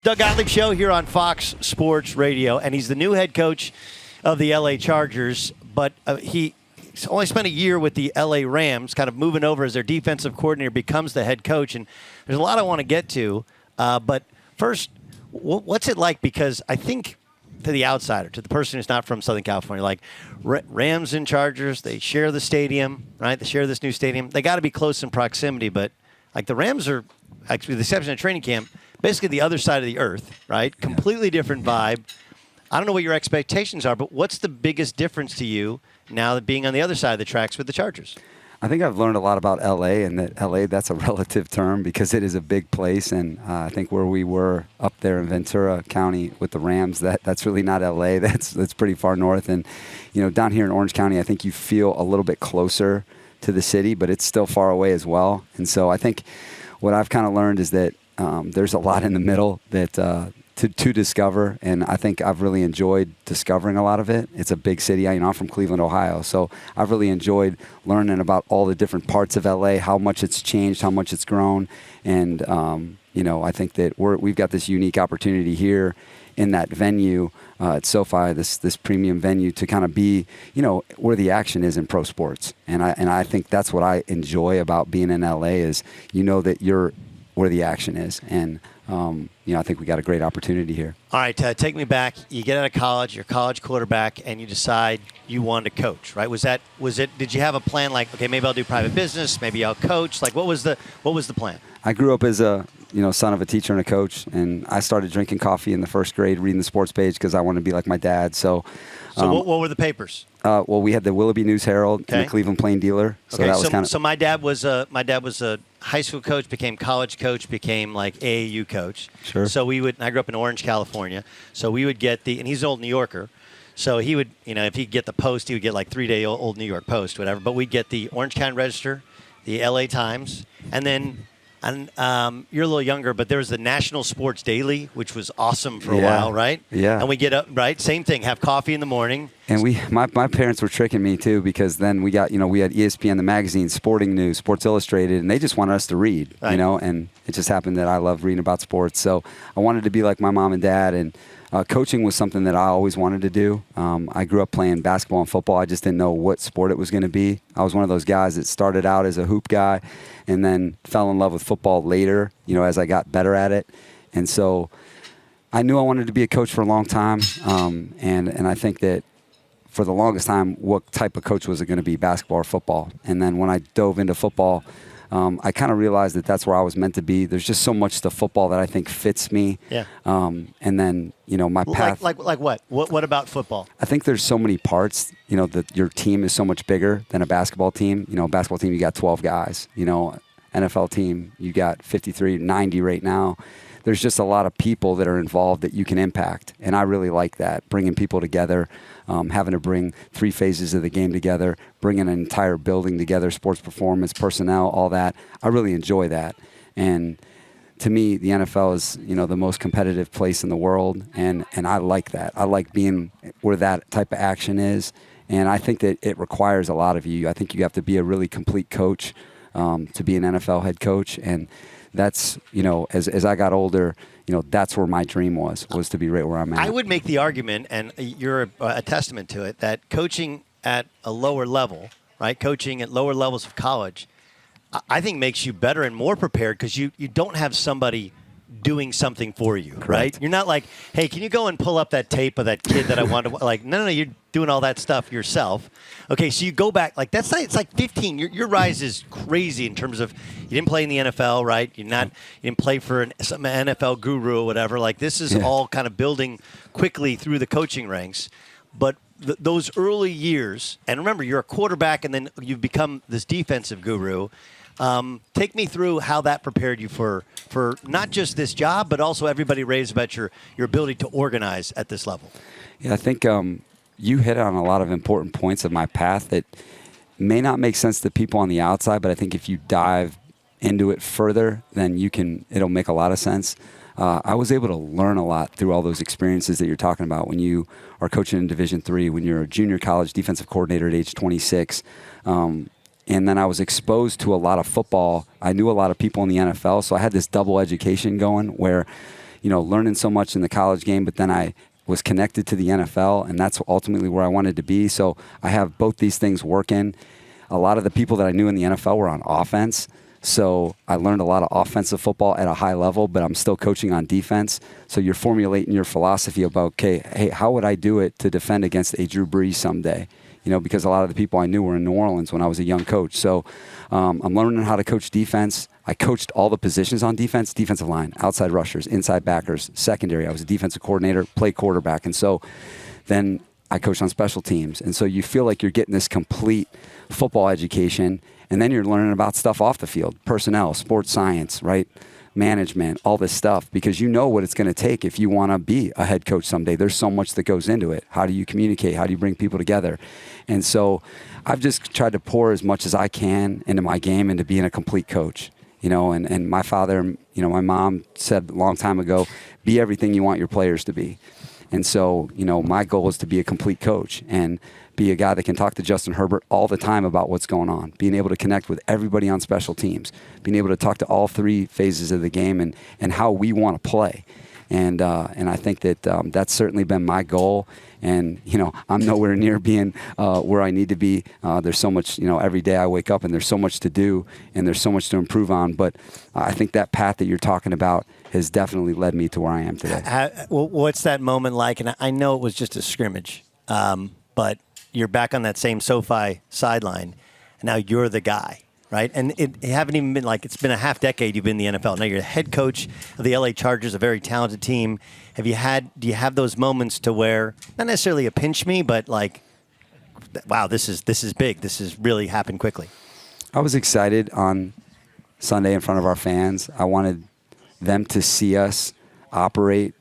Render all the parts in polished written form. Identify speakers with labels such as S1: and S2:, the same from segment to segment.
S1: Doug Gottlieb Show here on Fox Sports Radio, and he's the new head coach of the L.A. Chargers, but he's only spent a year with the L.A. Rams, kind of moving over as their defensive coordinator, becomes the head coach, and there's a lot I want to get to, but first, what's it like? Because I think to the outsider, to the person who's not from Southern California, like Rams and Chargers, they share the stadium, right? They share this new stadium. They got to be close in proximity, but like the Rams are, actually, with the exception of training camp, basically the other side of the earth, right? Yeah. Completely different vibe. I don't know what your expectations are, but what's the biggest difference to you now that being on the other side of the tracks with the Chargers?
S2: I think I've learned a lot about L.A. and that L.A., that's a relative term because it is a big place. And I think where we were up there in Ventura County with the Rams, that's really not L.A. That's pretty far north. And, you know, down here in Orange County, I think you feel a little bit closer to the city, but it's still far away as well. And so I think what I've kind of learned is that there's a lot in the middle that to discover, and I think I've really enjoyed discovering a lot of it. It's a big city. I'm from Cleveland, Ohio, so I've really enjoyed learning about all the different parts of LA, how much it's changed, how much it's grown, and I think that we've got this unique opportunity here in that venue at SoFi, this premium venue, to kind of be, where the action is in pro sports, and I think that's what I enjoy about being in LA is that you're where the action is, and I think we got a great opportunity here.
S1: All right, take me back. You get out of college, you're a college quarterback, and you decide you wanted to coach, right? Was it? Did you have a plan like, okay, maybe I'll do private business, maybe I'll coach? Like, what was the plan?
S2: I grew up as a son of a teacher and a coach, and I started drinking coffee in the first grade, reading the sports page because I wanted to be like my dad. So
S1: what were the papers?
S2: Well, we had the Willoughby News Herald and the Cleveland Plain Dealer. So that was kind of.
S1: So my dad was a high school coach, became college coach, became like AAU coach.
S2: Sure.
S1: So I grew up in Orange, California. So we would get and he's an old New Yorker. So he would, if he'd get the Post, he would get like 3-day old New York Post, whatever. But we'd get the Orange County Register, the LA Times, and then. And you're a little younger, but there was the National Sports Daily, which was awesome for a while, right?
S2: Yeah.
S1: And we get up, right? Same thing, have coffee in the morning.
S2: And my parents were tricking me too, because then we got, we had ESPN, the magazine, Sporting News, Sports Illustrated, and they just wanted us to read,
S1: right.
S2: And it just happened that I love reading about sports. So I wanted to be like my mom and dad, and coaching was something that I always wanted to do. I grew up playing basketball and football. I just didn't know what sport it was going to be. I was one of those guys that started out as a hoop guy and then fell in love with football later, as I got better at it. And so I knew I wanted to be a coach for a long time. And I think that for the longest time, what type of coach was it going to be, basketball or football? And then when I dove into football, I kind of realized that that's where I was meant to be. There's just so much to football that I think fits me.
S1: Yeah.
S2: And then, my path.
S1: Like what? What about football?
S2: I think there's so many parts, that your team is so much bigger than a basketball team. A basketball team, you got 12 guys. NFL team, you got 53, 90 right now. There's just a lot of people that are involved that you can impact. And I really like that, bringing people together, having to bring 3 phases of the game together, bringing an entire building together, sports performance, personnel, all that. I really enjoy that. And to me, the NFL is, the most competitive place in the world. And I like that. I like being where that type of action is. And I think that it requires a lot of you. I think you have to be a really complete coach to be an NFL head coach. And that's, as I got older, that's where my dream was to be right where I'm at.
S1: I would make the argument, and you're a testament to it, that coaching at a lower level, right, coaching at lower levels of college, I think makes you better and more prepared because you don't have somebody doing something for you,
S2: Correct.
S1: Right? You're not like, hey, can you go and pull up that tape of that kid that I want to, like, no, you're doing all that stuff yourself. Okay, so you go back, like, it's like 15. Your rise is crazy in terms of you didn't play in the NFL, right? You didn't play for some NFL guru or whatever. Like, this is all kind of building quickly through the coaching ranks. But those early years, and remember, you're a quarterback and then you've become this defensive guru. Take me through how that prepared you for not just this job, but also everybody raves about your ability to organize at this level.
S2: Yeah, I think you hit on a lot of important points of my path that may not make sense to people on the outside, but I think if you dive into it further, then it'll make a lot of sense. I was able to learn a lot through all those experiences that you're talking about when you are coaching in Division III, when you're a junior college defensive coordinator at age 26. And then I was exposed to a lot of football. I knew a lot of people in the NFL, so I had this double education going where, learning so much in the college game, but then I was connected to the NFL, and that's ultimately where I wanted to be. So I have both these things working. A lot of the people that I knew in the NFL were on offense, so I learned a lot of offensive football at a high level, but I'm still coaching on defense. So you're formulating your philosophy about, okay, hey, how would I do it to defend against a Drew Brees someday? Because a lot of the people I knew were in New Orleans when I was a young coach. So I'm learning how to coach defense. I coached all the positions on defense: defensive line, outside rushers, inside backers, secondary. I was a defensive coordinator, played quarterback. And so then I coached on special teams. And so you feel like you're getting this complete football education, and then you're learning about stuff off the field: personnel, sports science, right? Management, all this stuff, because you know what it's going to take if you want to be a head coach someday. There's so much that goes into it. How do you communicate? How do you bring people together? And so I've just tried to pour as much as I can into my game, into being a complete coach. And my father, my mom said a long time ago, be everything you want your players to be. And so, my goal is to be a complete coach and be a guy that can talk to Justin Herbert all the time about what's going on, being able to connect with everybody on special teams, being able to talk to all three phases of the game and how we want to play. And I think that that's certainly been my goal. And, I'm nowhere near being where I need to be. There's so much, every day I wake up and there's so much to do and there's so much to improve on. But I think that path that you're talking about has definitely led me to where I am today.
S1: What's that moment like? And I know it was just a scrimmage, but you're back on that same SoFi sideline, and now you're the guy, right? And it haven't even been it's been a half decade you've been in the NFL. Now you're the head coach of the LA Chargers, a very talented team. Do you have those moments to where, not necessarily a pinch me, but wow, this is big. This has really happened quickly.
S2: I was excited on Sunday in front of our fans. I wanted them to see us operate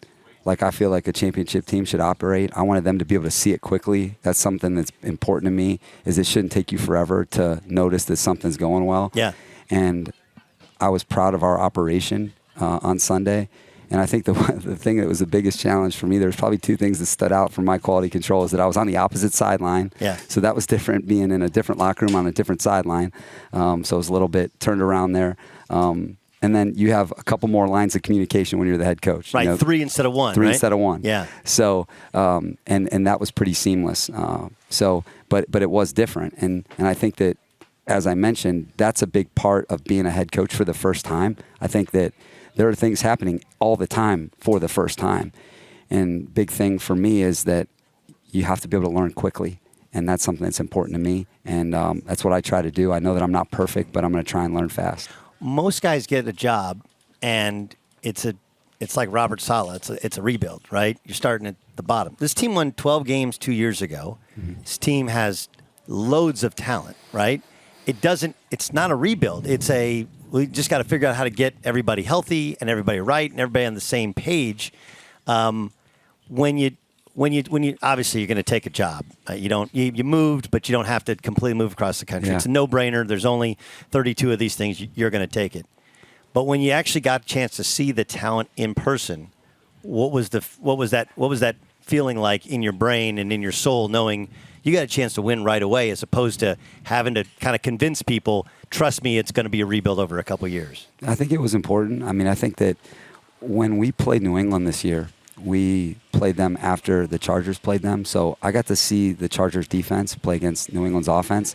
S2: like I feel like a championship team should operate. I wanted them to be able to see it quickly. That's something that's important to me, is it shouldn't take you forever to notice that something's going well.
S1: Yeah.
S2: And I was proud of our operation on Sunday. And I think the thing that was the biggest challenge for me, there's probably two things that stood out from my quality control, is that I was on the opposite sideline.
S1: Yeah.
S2: So that was different, being in a different locker room on a different sideline. So it was a little bit turned around there. And then you have a couple more lines of communication when you're the head coach.
S1: Right, 3 instead of 1.
S2: 3
S1: right?
S2: instead of 1.
S1: Yeah.
S2: So and that was pretty seamless. But it was different, and I think that, as I mentioned, that's a big part of being a head coach for the first time. I think that there are things happening all the time for the first time, and big thing for me is that you have to be able to learn quickly. And that's something that's important to me, and that's what I try to do. I know that I'm not perfect, but I'm going to try and learn fast.
S1: Most guys get a job, and it's like Robert Saleh. It's a rebuild, right? You're starting at the bottom. This team won 12 games 2 years ago. Mm-hmm. This team has loads of talent, right? It's not a rebuild. We just got to figure out how to get everybody healthy and everybody right and everybody on the same page. When you obviously you're going to take a job. You moved, but you don't have to completely move across the country. Yeah. It's a no-brainer. There's only 32 of these things. You're going to take it. But when you actually got a chance to see the talent in person, what was that feeling like in your brain and in your soul, knowing you got a chance to win right away, as opposed to having to kind of convince people, trust me, it's going to be a rebuild over a couple of years?
S2: I think it was important. I mean, I think that when we played New England this year, we played them after the Chargers played them. So I got to see the Chargers defense play against New England's offense.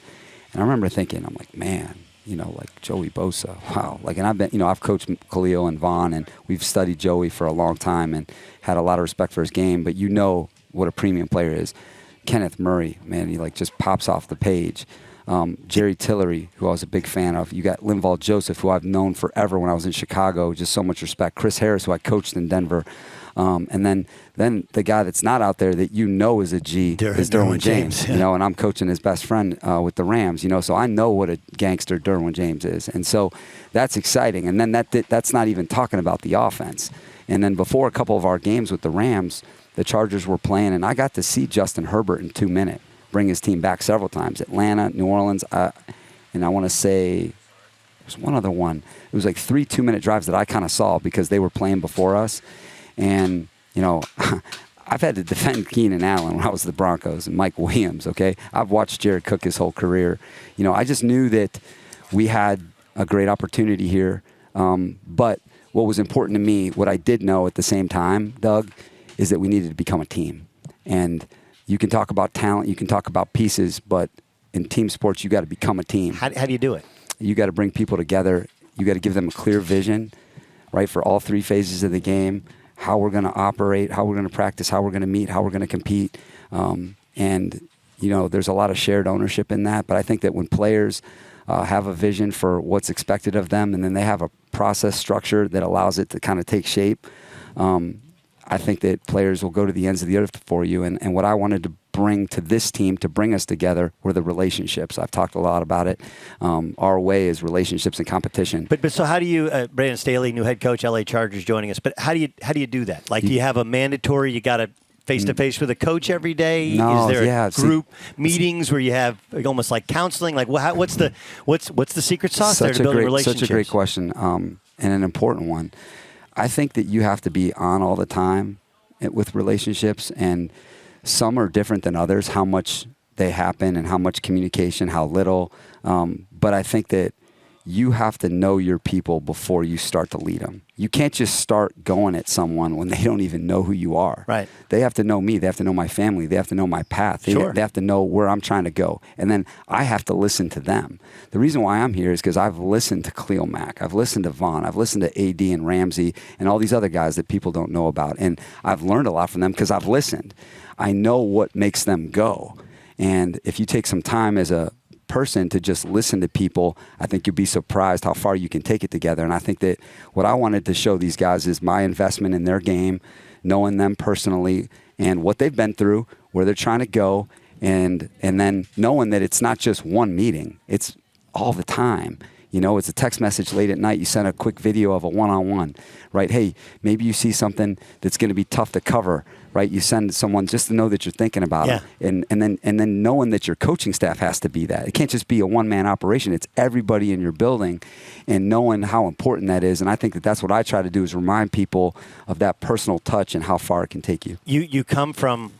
S2: And I remember thinking, I'm like, man, like Joey Bosa, wow. And I've coached Khalil and Vaughn, and we've studied Joey for a long time and had a lot of respect for his game, but what a premium player is. Kenneth Murray, man, he just pops off the page. Jerry Tillery, who I was a big fan of. You got Linval Joseph, who I've known forever when I was in Chicago, just so much respect. Chris Harris, who I coached in Denver. And then the guy that's not out there that is a G is Derwin James. And I'm coaching his best friend with the Rams. So I know what a gangster Derwin James is, and so that's exciting. And then that's not even talking about the offense. And then before a couple of our games with the Rams, the Chargers were playing, and I got to see Justin Herbert in 2 minutes bring his team back several times. Atlanta, New Orleans, and I want to say there's one other one. It was 3 2-minute drives that I kind of saw because they were playing before us. And, I've had to defend Keenan Allen when I was the Broncos and Mike Williams, okay? I've watched Jared Cook his whole career. I just knew that we had a great opportunity here, but what was important to me, what I did know at the same time, Doug, is that we needed to become a team. And you can talk about talent, you can talk about pieces, but in team sports, you got to become a team.
S1: How do you do it?
S2: You got to bring people together. You got to give them a clear vision, right, for all three phases of the game, how we're going to operate, how we're going to practice, how we're going to meet, how we're going to compete. And, you know, there's a lot of shared ownership in that. But I think that when players have a vision for what's expected of them, and then they have a process structure that allows it to kind of take shape, I think that players will go to the ends of the earth for you. And what I wanted to bring to this team, to bring us together, were the relationships. I've talked a lot about it. Our way is relationships and competition.
S1: But so how do you, Brandon Staley, new head coach, LA Chargers, joining us, but how do you do that? Like, do you have a mandatory, you got to face-to-face with a coach every day?
S2: No,
S1: is there group meetings where you have almost like counseling? Like, what's the secret sauce there to building relationships?
S2: Such a great question, and an important one. I think that you have to be on all the time with relationships, and some are different than others, how much they happen and how much communication, how little. But I think that you have to know your people before you start to lead them. You can't just start going at someone when they don't even know who you are.
S1: Right.
S2: They have to know me. They have to know my family. They have to know my path. They have to know where I'm trying to go. And then I have to listen to them. The reason why I'm here is because I've listened to Khalil Mack. I've listened to Vaughn. I've listened to AD and Ramsey and all these other guys that people don't know about. And I've learned a lot from them because I've listened. I know what makes them go. And if you take some time as a person to just listen to people, I think you'll be surprised how far you can take it together. And I think that what I wanted to show these guys is my investment in their game, knowing them personally and what they've been through, where they're trying to go, and then knowing that it's not just one meeting, it's all the time. You know, it's a text message late at night. You send a quick video of a one-on-one, right? Hey, maybe you see something that's going to be tough to cover, right? You send someone just to know that you're thinking about it. And then knowing that your coaching staff has to be that. It can't just be a one-man operation. It's everybody in your building, and knowing how important that is. And I think that that's what I try to do, is remind people of that personal touch and how far it can take you.
S1: You come from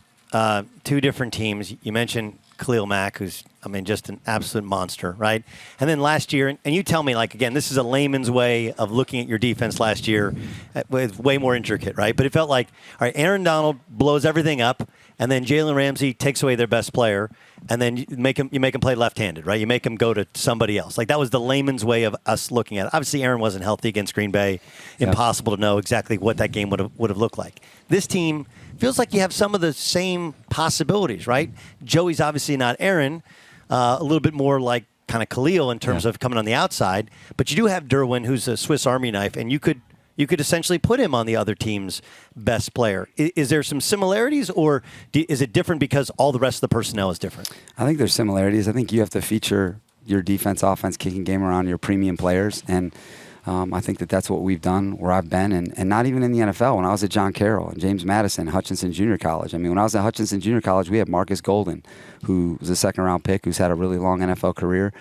S1: two different teams. You mentioned Khalil Mack, who's, just an absolute monster, right? And then last year, and you tell me, like, again, this is a layman's way of looking at your defense last year. It's way more intricate, right? But it felt like, all right, Aaron Donald blows everything up, and then Jalen Ramsey takes away their best player, and then you make him play left-handed, right? You make him go to somebody else. Like, that was the layman's way of us looking at it. Obviously, Aaron wasn't healthy against Green Bay. Impossible to know exactly what that game would have looked like. This team feels like you have some of the same possibilities, right? Joey's obviously not Aaron. A little bit more like kind of Khalil in terms of coming on the outside. But you do have Derwin, who's a Swiss Army knife, and you could essentially put him on the other team's best player. Is there some similarities, or is it different because all the rest of the personnel is different?
S2: I think there's similarities. I think you have to feature your defense, offense, kicking game around your premium players. And I think that that's what we've done where I've been, and not even in the NFL. When I was at John Carroll and James Madison, Hutchinson Junior College. When I was at Hutchinson Junior College, we had Marcus Golden, who was a second-round pick, who's had a really long NFL career.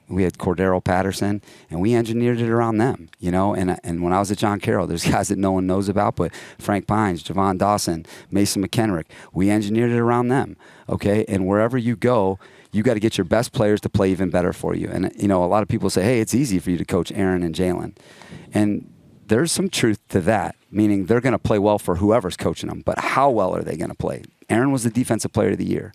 S2: We had Cordero Patterson, and we engineered it around them, And when I was at John Carroll, there's guys that no one knows about, but Frank Pines, Javon Dawson, Mason McKenrick, we engineered it around them, okay? And wherever you go, you got to get your best players to play even better for you. And, a lot of people say, hey, it's easy for you to coach Aaron and Jalen. And there's some truth to that, meaning they're going to play well for whoever's coaching them. But how well are they going to play? Aaron was the Defensive Player of the Year,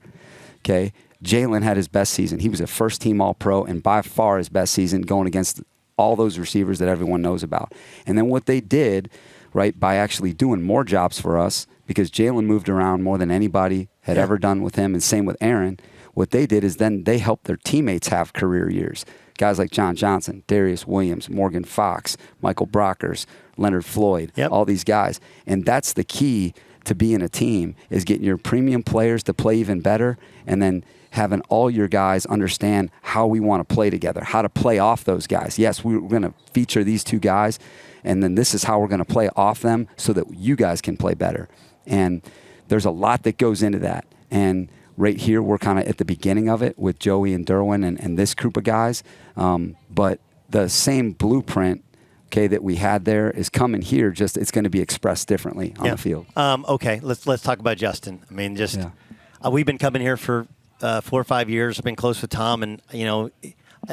S2: okay? Jalen had his best season. He was a first-team All-Pro, and by far his best season, going against all those receivers that everyone knows about. And then what they did, right, by actually doing more jobs for us, because Jalen moved around more than anybody had ever done with him, and same with Aaron, what they did is then they helped their teammates have career years. Guys like John Johnson, Darius Williams, Morgan Fox, Michael Brockers, Leonard Floyd, all these guys. And that's the key to being a team, is getting your premium players to play even better, and then having all your guys understand how we want to play together, how to play off those guys. Yes, we're going to feature these two guys, and then this is how we're going to play off them so that you guys can play better. And there's a lot that goes into that. And right here, we're kind of at the beginning of it with Joey and Derwin and this group of guys. But the same blueprint, that we had there is coming here. Just it's going to be expressed differently on the field.
S1: Okay, let's talk about Justin. We've been coming here for 4 or 5 years. I've been close with Tom, and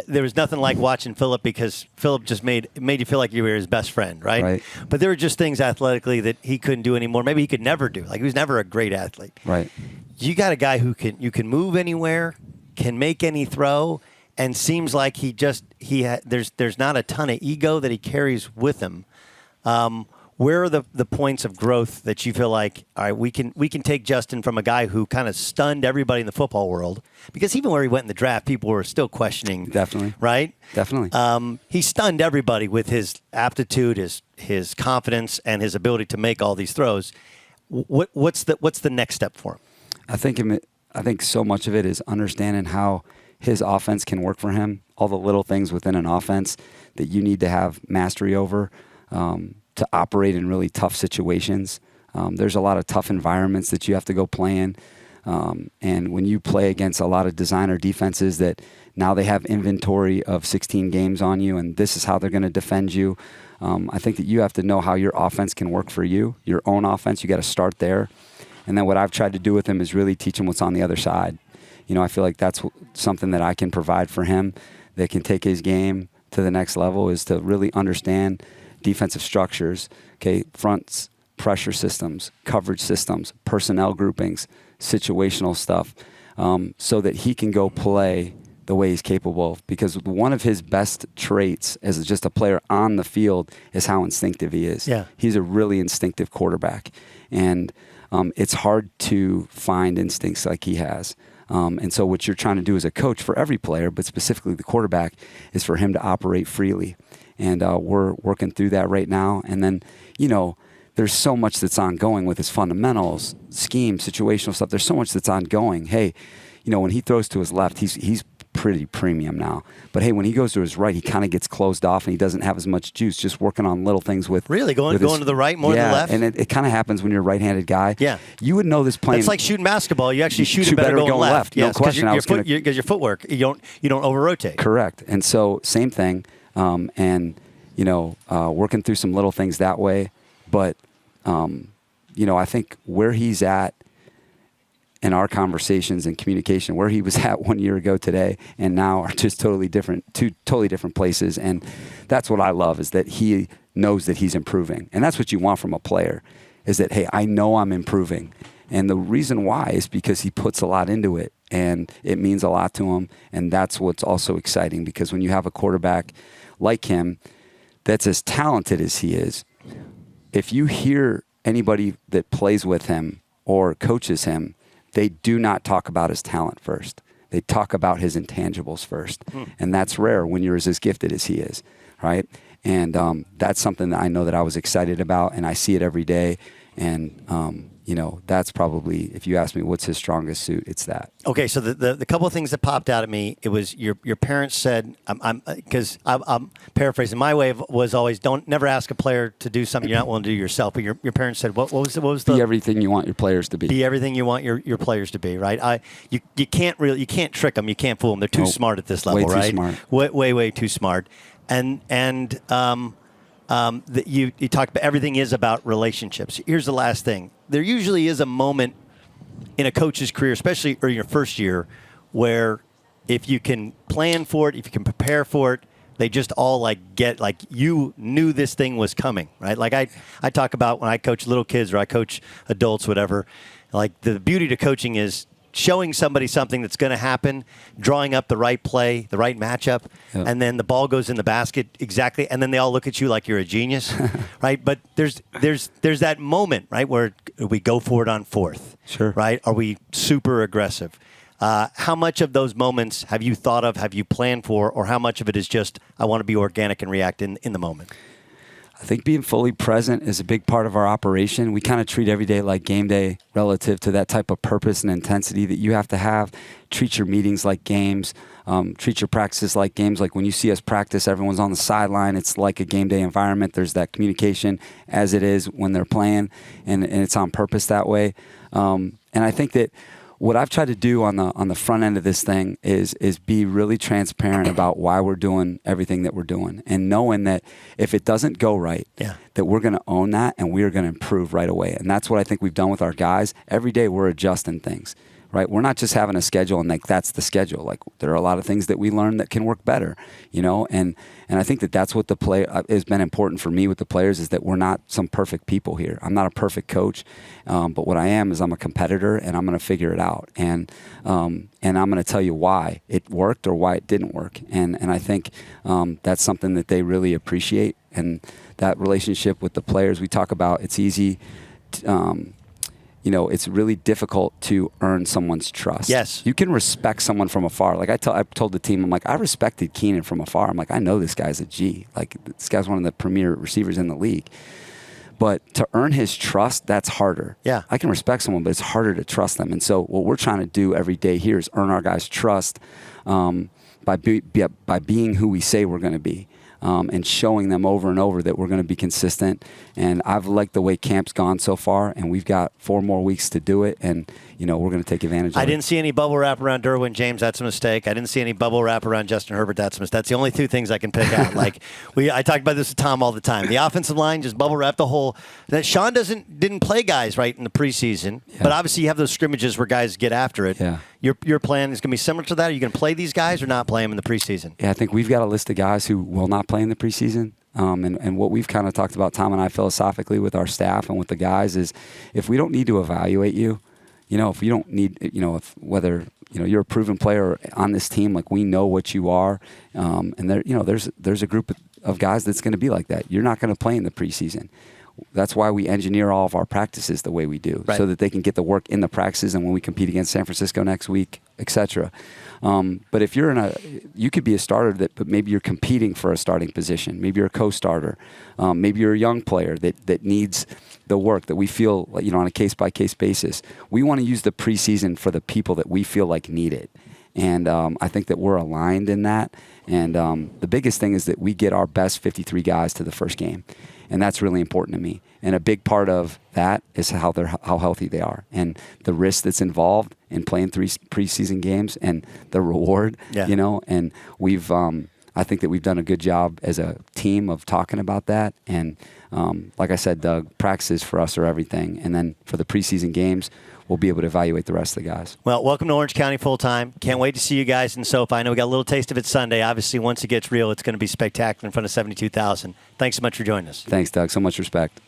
S1: there was nothing like watching Philip because Philip just made you feel like you were his best friend, right?
S2: Right.
S1: But there were just things athletically that he couldn't do anymore. Maybe he could never do. Like he was never a great athlete.
S2: Right.
S1: You got a guy who can move anywhere, can make any throw, and seems like there's not a ton of ego that he carries with him. Where are the points of growth that you feel like, all right, we can take Justin from a guy who kind of stunned everybody in the football world, because even where he went in the draft, people were still questioning.
S2: Definitely.
S1: Right?
S2: Definitely.
S1: He stunned everybody with his aptitude, his confidence, and his ability to make all these throws. What's the next step for him?
S2: I think so much of it is understanding how his offense can work for him, all the little things within an offense that you need to have mastery over to operate in really tough situations. There's a lot of tough environments that you have to go play in. And when you play against a lot of designer defenses that now they have inventory of 16 games on you and this is how they're going to defend you, I think that you have to know how your offense can work for you, your own offense. You got to start there. And then what I've tried to do with him is really teach him what's on the other side. I feel like that's something that I can provide for him that can take his game to the next level, is to really understand defensive structures, fronts, pressure systems, coverage systems, personnel groupings, situational stuff, so that he can go play the way he's capable of. Because one of his best traits as just a player on the field is how instinctive he is.
S1: Yeah.
S2: He's a really instinctive quarterback. And it's hard to find instincts like he has. And so what you're trying to do as a coach for every player, but specifically the quarterback, is for him to operate freely. And we're working through that right now. And then, there's so much that's ongoing with his fundamentals, scheme, situational stuff. There's so much that's ongoing. Hey, when he throws to his left, he's pretty premium now. But hey, when he goes to his right, he kind of gets closed off and he doesn't have as much juice, just working on little things with...
S1: Really? Going to the right more than the left?
S2: And it kind of happens when you're a right-handed guy.
S1: Yeah.
S2: You would know this playing...
S1: It's like shooting basketball. You actually shoot it better going left.
S2: No question.
S1: Because your footwork, you don't over-rotate.
S2: Correct. And so, same thing. Working through some little things that way. But, I think where he's at in our conversations and communication, where he was at 1 year ago today and now are just two totally different places. And that's what I love, is that he knows that he's improving. And that's what you want from a player, is that, hey, I know I'm improving. And the reason why is because he puts a lot into it and it means a lot to him. And that's what's also exciting, because when you have a quarterback like him that's as talented as he is, if you hear anybody that plays with him or coaches him, they do not talk about his talent first. They talk about his intangibles first. And that's rare when you're as gifted as he is, right? And that's something that I know that I was excited about, and I see it every day. And, that's probably, if you ask me what's his strongest suit, it's that.
S1: Okay, so the couple of things that popped out at me, it was your parents said, because I'm paraphrasing, my way was always never ask a player to do something you're not willing to do yourself. But your parents said, what was the
S2: be everything you want your players to be.
S1: Be everything you want your players to be, right? You can't trick them, you can't fool them. They're too smart at this level,
S2: way
S1: right?
S2: Too smart.
S1: Way too smart. And you talked about everything is about relationships. Here's the last thing. There usually is a moment in a coach's career, especially in your first year, where if you can plan for it, if you can prepare for it, they just all get you knew this thing was coming, right? Like I talk about when I coach little kids or I coach adults, whatever, like the beauty to coaching is showing somebody something that's going to happen, drawing up the right play, the right matchup, and then the ball goes in the basket exactly, and then they all look at you like you're a genius, right? But there's that moment, right, where we go for it on fourth,
S2: sure,
S1: right? Are we super aggressive? How much of those moments have you thought of, have you planned for, or how much of it is just I want to be organic and react in the moment?
S2: I think being fully present is a big part of our operation. We kind of treat every day like game day relative to that type of purpose and intensity that you have to have. Treat your meetings like games. Treat your practices like games. Like when you see us practice, everyone's on the sideline. It's like a game day environment. There's that communication as it is when they're playing, and it's on purpose that way. And I think that what I've tried to do on the front end of this thing is be really transparent about why we're doing everything that we're doing, and knowing that if it doesn't go right, that we're going to own that and we are going to improve right away. And that's what I think we've done with our guys. Every day we're adjusting things, right? We're not just having a schedule and like that's the schedule. Like there are a lot of things that we learn that can work better, and I think that that's what the play has been important for me with the players is that we're not some perfect people here. I'm not a perfect coach, but what I am is I'm a competitor and I'm going to figure it out. And I'm going to tell you why it worked or why it didn't work. And I think that's something that they really appreciate. And that relationship with the players we talk about, it's easy. It's really difficult to earn someone's trust.
S1: Yes.
S2: You can respect someone from afar. Like I told the team, I'm like, I respected Keenan from afar. I'm like, I know this guy's a G. Like this guy's one of the premier receivers in the league. But to earn his trust, that's harder.
S1: Yeah.
S2: I can respect someone, but it's harder to trust them. And so what we're trying to do every day here is earn our guys' trust by being who we say we're going to be. And showing them over and over that we're going to be consistent. And I've liked the way camp's gone so far, and we've got 4 more weeks to do it, and we're going to take advantage of it.
S1: I didn't see any bubble wrap around Derwin James. That's a mistake. I didn't see any bubble wrap around Justin Herbert. That's a mistake. That's the only 2 things I can pick out. I talk about this with Tom all the time. The offensive line just bubble wrap the whole. That Sean didn't play guys right in the preseason, but obviously you have those scrimmages where guys get after it.
S2: Yeah.
S1: Your plan is going to be similar to that. Are you going to play these guys or not play them in the preseason?
S2: Yeah, I think we've got a list of guys who will not play in the preseason. And what we've kind of talked about, Tom and I, philosophically with our staff and with the guys is if we don't need to evaluate you, if you don't need, if whether, you're a proven player on this team, like we know what you are. And there's a group of guys that's going to be like that. You're not going to play in the preseason. That's why we engineer all of our practices the way we do, so that they can get the work in the practices and when we compete against San Francisco next week, etc. But if you're you could be a starter but maybe you're competing for a starting position. Maybe you're a co-starter. Maybe you're a young player that needs the work that we feel, on a case-by-case basis. We want to use the preseason for the people that we feel like need it. And I think that we're aligned in that. And the biggest thing is that we get our best 53 guys to the first game. And that's really important to me. And a big part of that is how healthy they are and the risk that's involved in playing 3 preseason games and the reward, and we've I think that we've done a good job as a team of talking about that. And like I said, Doug, practices for us are everything. And then for the preseason games, we'll be able to evaluate the rest of the guys.
S1: Well, welcome to Orange County full-time. Can't wait to see you guys in SoFi. I know we got a little taste of it Sunday. Obviously, once it gets real, it's going to be spectacular in front of 72,000. Thanks so much for joining us.
S2: Thanks, Doug. So much respect.